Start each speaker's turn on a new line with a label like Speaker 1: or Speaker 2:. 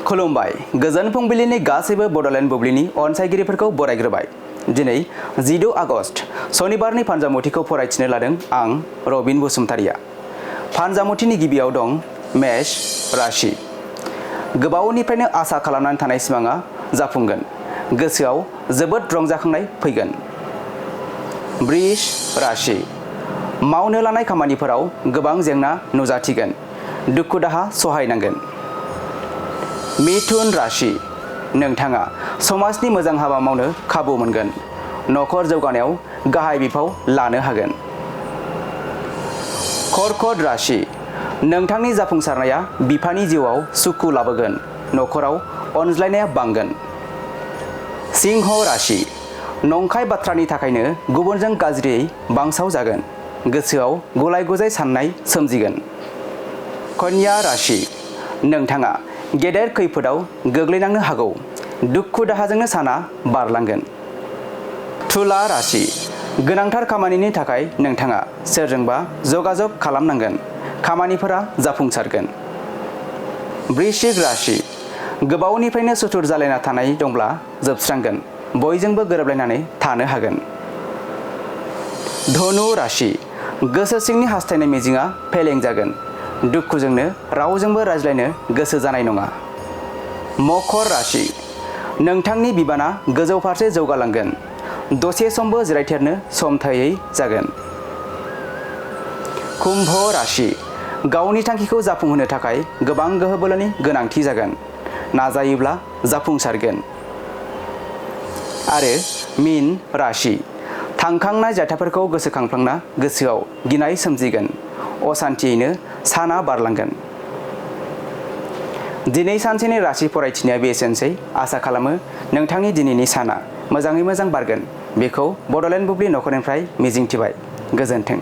Speaker 1: खुलुमबाय गोजोन फुंबिलिनि गासैबो बड'लेण्ड बुब्लिनि अनसायगिरिफोरखौ बरायग्रोबाय। दिनै 16 आगस्ट सनिबारनि फानजामुथिखौ फरायथिनो लादों आं रबिन बसुमतारिया। फानजामुथिनि गिबियाव दं मेष राशि। गोबावनिफ्रायनो आसा खालामनानै थानाय सिमाङा जाफुंगोन। गोसोआव जोबोद रंजाखांनाय फैगोन। वृष राशि। मावनो लानाय खामानिफोराव गोबां जेंना नुजाथिगोन। दुखु दाहा सहायनांगोन। मिथुन राशि। नोंथाङा समाजनि मोजां हाबा मावनो खाबु मोनगोन। नखर जौगानायाव गाहाय बिफाव लानो हागोन। कर्कट राशि। नोंथांनि जाफुंसारनाया बिफानि जिउआव सुखु लाबोगोन। नखराव अनज्लायनाया बांगोन। सिंह राशि। नंखाय बाथ्रानि थाखायनो गुबुनजों गाज्रियै बांसाव जागोन। गोसोआव गुलाय गुजाय साननाय सोमजिगोन। कन्या राशि। नोंथाङा गेदेर खैफोदाव गोग्लैनांनो हागौ। दुखु दाहाजोंनो साना बारलांगोन। तुला राशि। गोनांथार खामानिनि थाखाय नोंथाङा सोरजोंबा जगाजग खालामनांगोन। खामानिफोरा जाफुंसारगोन। वृश्चिक राशि। गोबावनिफ्रायनो सुथुर जालायना थानाय दंब्ला जोबस्रांगोन। बयजोंबो गोरोबलायनानै थानो हागोन। धनु राशि। गोसो सिंनि हास्थायनाय मिजिंआ फेलें जागोन। दुखुजोंनो रावजोंबो रायज्लायनो गोसो जानाय नङा। मकर राशि। नोंथांनि बिबाना गोजौ फारसे जौगालांगोन। दसे समबो जिरायथेरनो सम थोयै जागोन। कुम्भ राशि। गावनि थांखिखौ जाफुंहोनो थाखाय गोबां गोहो बोलोनि गोनांथि जागोन। नाजायोब्ला जाफुंसारगोन। आरो मीन राशि। थांखांनाय जाथायफोरखौ गोसोखांफ्लांना गोसोआव गिनाय सोमजिगोन। असान्थियैनो साना बारलांगोन। दिनै सानसेनि राशि फरायथिनाया बेसेनोसै। आसा खालामो नोंथांनि दिनैनि साना मोजाङै मोजां बारगोन। बेखौ बड'लेण्ड बुब्लि नखरनिफ्राय मिजिंथिबाय। गोजोन्थों।